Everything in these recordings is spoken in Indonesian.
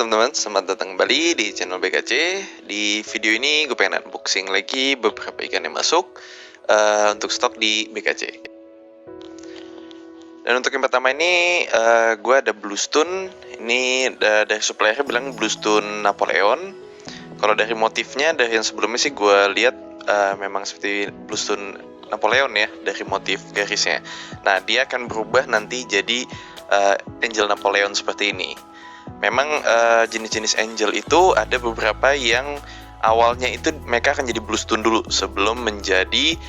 teman-teman, selamat datang kembali di channel BKC. Di video ini gue pengen unboxing lagi beberapa ikan yang masuk untuk stok di BKC. Dan untuk yang pertama ini gue ada bluestone. Ini dari suppliernya bilang bluestone Napoleon. Kalau dari motifnya, dari yang sebelumnya sih gue lihat memang seperti bluestone Napoleon ya, dari motif garisnya. Nah, dia akan berubah nanti jadi Angel Napoleon seperti ini. Memang jenis-jenis angel itu ada beberapa yang awalnya itu mereka akan jadi bluestone dulu sebelum menjadi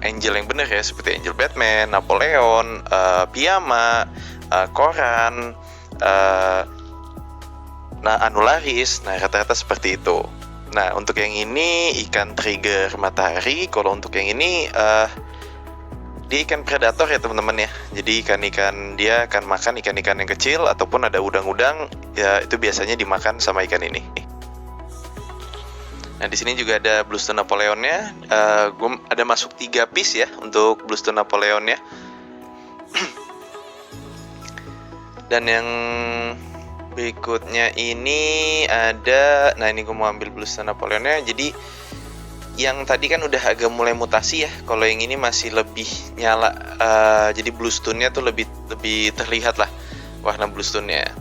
angel yang benar ya, seperti angel Batman, Napoleon, Piyama, Koran, Anularis. Nah, rata-rata seperti itu. Nah, untuk yang ini ikan trigger matahari. Kalau untuk yang ini dia ikan predator ya teman-teman ya. Jadi ikan-ikan dia akan makan ikan-ikan yang kecil ataupun ada udang-udang ya, itu biasanya dimakan sama ikan ini. Nah, di sini juga ada bluestone Napoleonnya. Gue ada masuk 3 piece ya untuk bluestone Napoleonnya. Dan yang berikutnya ini ada, nah ini gue mau ambil bluestone Napoleonnya. Jadi yang tadi kan udah agak mulai mutasi ya. Kalau yang ini masih lebih nyala. Jadi bluestone-nya tuh lebih terlihat lah warna bluestone-nya.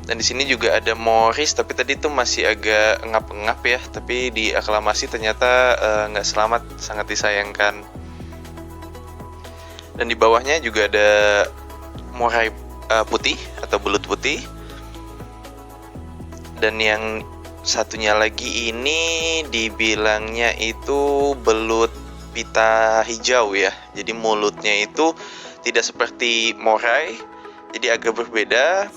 Dan di sini juga ada Morris, tapi tadi tuh masih agak ngap-ngap ya. Tapi di aklamasi ternyata nggak selamat, sangat disayangkan. Dan di bawahnya juga ada Morai putih atau belut putih. Dan yang satunya lagi ini dibilangnya itu belut pita hijau ya. Jadi mulutnya itu tidak seperti morai, jadi agak berbeda.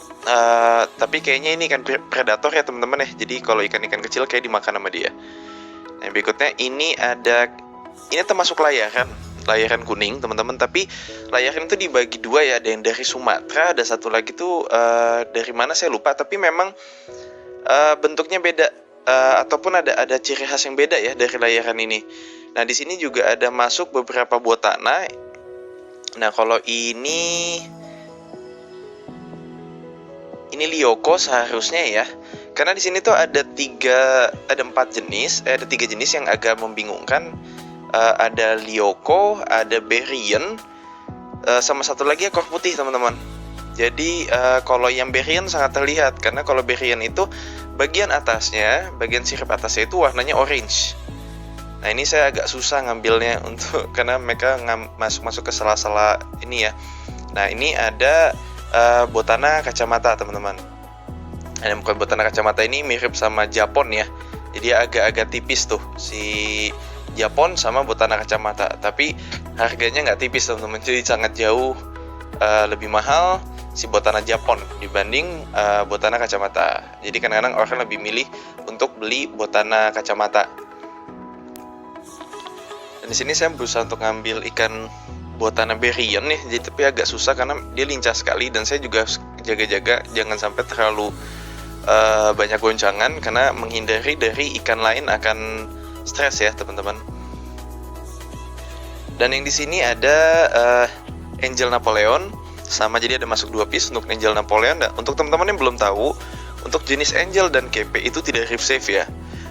Tapi kayaknya ini ikan predator ya teman-teman ya. Jadi kalau ikan-ikan kecil kayak dimakan sama dia. Nah, berikutnya ini termasuk layaran kuning teman-teman. Tapi layaran itu dibagi dua ya. Ada yang dari Sumatera, ada satu lagi tuh dari mana saya lupa. Tapi memang bentuknya beda, ataupun ada ciri khas yang beda ya dari layaran ini. Nah, di sini juga ada masuk beberapa botana. Nah, kalau ini Lyoko seharusnya ya. Karena di sini tuh ada 4 jenis, ada 3 jenis yang agak membingungkan. Ada Lyoko, ada Berrien, sama satu lagi ekor putih teman-teman. Jadi kalau yang Berrien sangat terlihat, karena kalau Berrien itu bagian atasnya, bagian sirip atasnya itu warnanya orange. Nah, ini saya agak susah ngambilnya karena mereka masuk ke sela-sela ini ya. Nah, ini ada botana kacamata teman-teman. Nah, bukan botana kacamata, ini mirip sama Japon ya. Jadi agak-agak tipis tuh si Japon sama botana kacamata. Tapi harganya nggak tipis teman-teman, jadi sangat jauh lebih mahal si botana Japon dibanding botana kacamata. Jadi kadang-kadang orang lebih milih untuk beli botana kacamata. Dan di sini saya berusaha untuk ngambil ikan botana Berrien nih, jadi tapi agak susah karena dia lincah sekali. Dan saya juga jaga-jaga jangan sampai terlalu banyak goncangan, karena menghindari dari ikan lain akan stres ya teman-teman. Dan yang di sini ada Angel Napoleon sama, jadi ada masuk 2 piece untuk Angel Napoleon. Dan untuk teman-teman yang belum tahu, untuk jenis Angel dan KP itu tidak reef safe ya.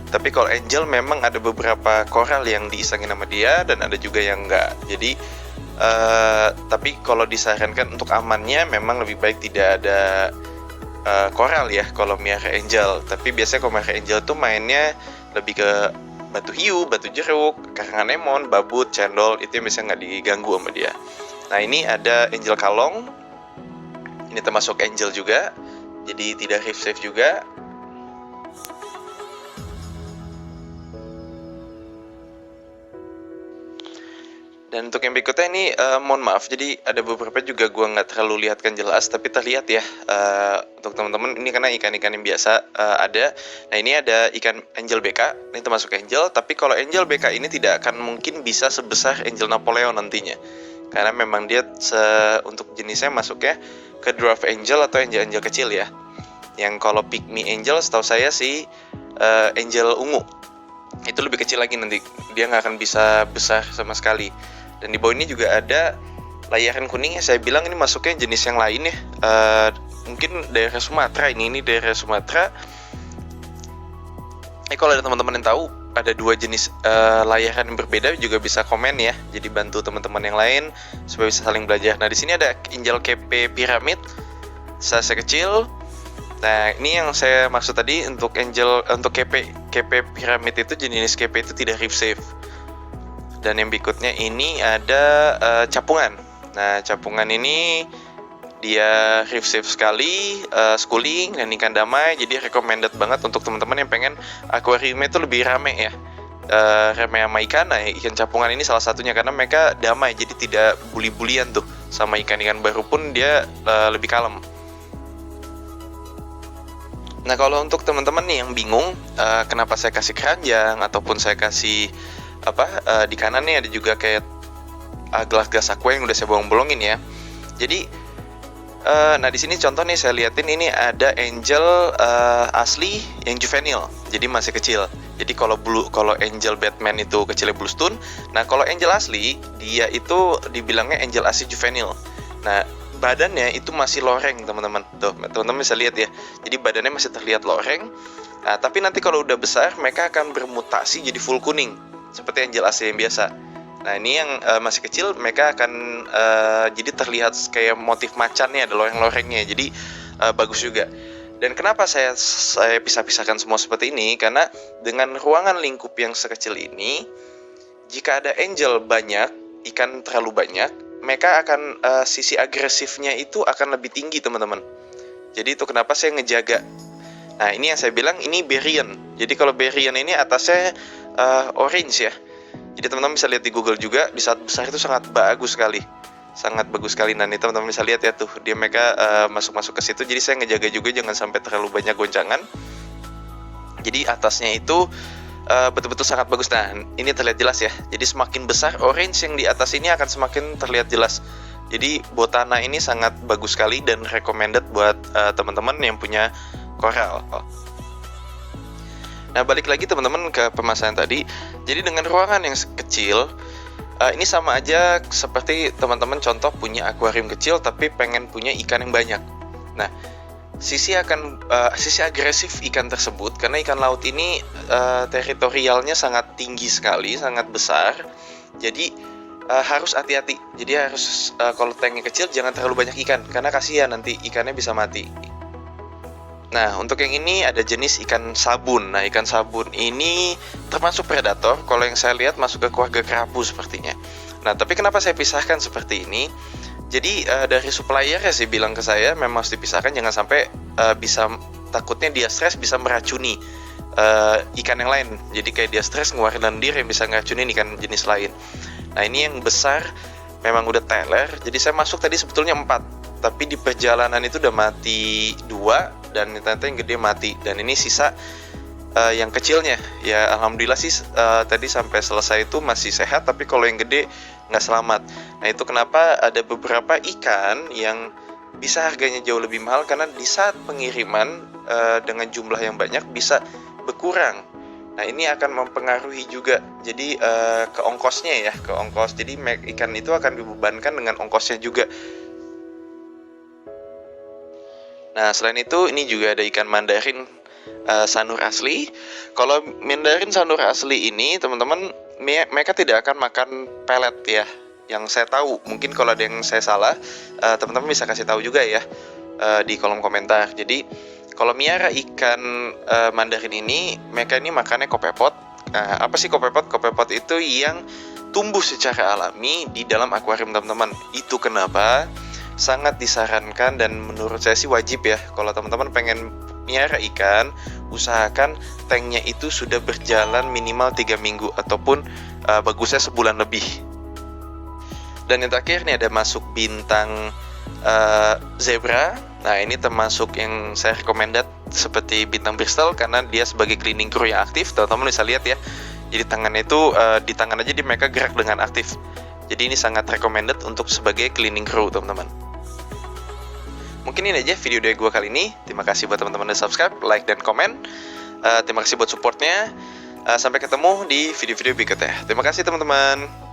Tapi kalau Angel memang ada beberapa koral yang diisengin sama dia, dan ada juga yang enggak. Jadi tapi kalau disarankan untuk amannya memang lebih baik tidak ada koral ya kalau miara Angel. Tapi biasanya kalau miara Angel tuh mainnya lebih ke batu hiu, batu jeruk, karang anemon, babut, cendol, itu yang biasanya nggak diganggu sama dia. Nah, ini ada Angel Kalong. Ini termasuk Angel juga, jadi tidak reef safe juga. Dan untuk yang berikutnya ini mohon maaf, jadi ada beberapa juga gue nggak terlalu lihatkan jelas, tapi terlihat ya untuk teman-teman ini karena ikan-ikan yang biasa ada. Nah, ini ada ikan Angel BK, ini termasuk Angel. Tapi kalau Angel BK ini tidak akan mungkin bisa sebesar Angel Napoleon nantinya, karena memang dia untuk jenisnya masuknya ke dwarf angel atau angel kecil ya. Yang kalau pygmy angel setahu saya sih angel ungu itu lebih kecil lagi, nanti dia nggak akan bisa besar sama sekali. Dan di bawah ini juga ada layaran kuning ya, saya bilang ini masuknya jenis yang lain ya, mungkin daerah Sumatera, ini daerah Sumatera. Kalau ada teman-teman yang tahu ada dua jenis layaran yang berbeda juga bisa komen ya. Jadi bantu teman-teman yang lain supaya bisa saling belajar. Nah, di sini ada Angel KP Pyramid, size kecil. Nah, ini yang saya maksud tadi untuk KP Pyramid itu jenis KP itu tidak reef safe. Dan yang berikutnya ini ada capungan. Nah, capungan ini dia reef safe sekali, schooling dan ikan damai, jadi recommended banget untuk teman-teman yang pengen akuariumnya itu lebih rame ya, rame sama ikan. Nah, ikan capungan ini salah satunya karena mereka damai, jadi tidak bully-bulian tuh sama ikan-ikan baru pun dia lebih kalem. Nah, kalau untuk teman-teman nih yang bingung kenapa saya kasih keranjang ataupun saya kasih di kanannya ada juga kayak gelas-gelas aqua yang udah saya bolong-bolongin ya. Jadi nah di sini contoh nih saya liatin, ini ada angel asli yang juvenile, jadi masih kecil. Jadi kalau angel Batman itu kecilnya blue stone. Nah, kalau angel asli dia itu dibilangnya angel asli juvenile. Nah, badannya itu masih loreng teman-teman. Tuh teman-teman bisa lihat ya. Jadi badannya masih terlihat loreng. Nah, tapi nanti kalau udah besar mereka akan bermutasi jadi full kuning seperti angel asli yang biasa. Nah, ini yang masih kecil mereka akan jadi terlihat kayak motif macannya, ada loreng-lorengnya, jadi bagus juga. Dan kenapa saya pisah-pisahkan semua seperti ini? Karena dengan ruangan lingkup yang sekecil ini, jika ada angel banyak, ikan terlalu banyak, mereka akan sisi agresifnya itu akan lebih tinggi teman-teman. Jadi itu kenapa saya ngejaga. Nah, ini yang saya bilang ini Berrien. Jadi kalau Berrien ini atasnya orange ya. Jadi teman-teman bisa lihat di Google juga, di saat besar itu sangat bagus sekali. Nah, ini teman-teman bisa lihat ya tuh, dia mereka masuk-masuk ke situ. Jadi saya ngejaga juga jangan sampai terlalu banyak goncangan. Jadi atasnya itu betul-betul sangat bagus. Nah, ini terlihat jelas ya. Jadi semakin besar orange yang di atas ini akan semakin terlihat jelas. Jadi botana ini sangat bagus sekali dan recommended buat teman-teman yang punya koral. Nah, balik lagi teman-teman ke pemasaran tadi. Jadi dengan ruangan yang kecil, ini sama aja seperti teman-teman contoh punya akuarium kecil tapi pengen punya ikan yang banyak. Nah, sisi agresif ikan tersebut, karena ikan laut ini teritorialnya sangat tinggi sekali, sangat besar. Jadi harus hati-hati. Jadi harus kalau tanknya kecil jangan terlalu banyak ikan, karena kasihan nanti ikannya bisa mati. Nah, untuk yang ini ada jenis ikan sabun. Nah, ikan sabun ini termasuk predator. Kalau yang saya lihat masuk ke keluarga kerapu sepertinya. Nah, tapi kenapa saya pisahkan seperti ini? Jadi dari supplier ya sih bilang ke saya memang harus dipisahkan, jangan sampai takutnya dia stres bisa meracuni ikan yang lain. Jadi kayak dia stres ngeluarin lendir yang bisa ngeracunin ikan jenis lain. Nah, ini yang besar memang udah teler. Jadi saya masuk tadi sebetulnya 4, tapi di perjalanan itu udah mati 2 dan ternyata yang gede mati. Dan ini sisa yang kecilnya ya, alhamdulillah sih tadi sampai selesai itu masih sehat, tapi kalau yang gede nggak selamat. Nah, itu kenapa ada beberapa ikan yang bisa harganya jauh lebih mahal, karena di saat pengiriman dengan jumlah yang banyak bisa berkurang. Nah, ini akan mempengaruhi juga jadi ke ongkosnya ya, jadi ikan itu akan dibebankan dengan ongkosnya juga. Nah, selain itu ini juga ada ikan Mandarin sanur asli. Kalau Mandarin sanur asli ini teman-teman, mereka tidak akan makan pelet ya. Yang saya tahu, mungkin kalau ada yang saya salah, teman-teman bisa kasih tahu juga ya di kolom komentar. Jadi kalau miara ikan Mandarin ini, mereka ini makannya kopepot. Apa sih kopepot? Kopepot itu yang tumbuh secara alami di dalam akuarium teman-teman. Itu kenapa sangat disarankan dan menurut saya sih wajib ya, kalau teman-teman pengen miara ikan, usahakan tanknya itu sudah berjalan minimal 3 minggu ataupun bagusnya sebulan lebih. Dan yang terakhir nih ada masuk bintang zebra. Nah, ini termasuk yang saya recommended seperti bintang Bristol karena dia sebagai cleaning crew yang aktif. Teman-teman bisa lihat ya, jadi tangannya itu di tangan aja mereka gerak dengan aktif. Jadi ini sangat recommended untuk sebagai cleaning crew teman-teman. Mungkin ini aja video dari gue kali ini. Terima kasih buat teman-teman yang subscribe, like, dan komen. Terima kasih buat supportnya. Sampai ketemu di video-video berikutnya. Terima kasih teman-teman.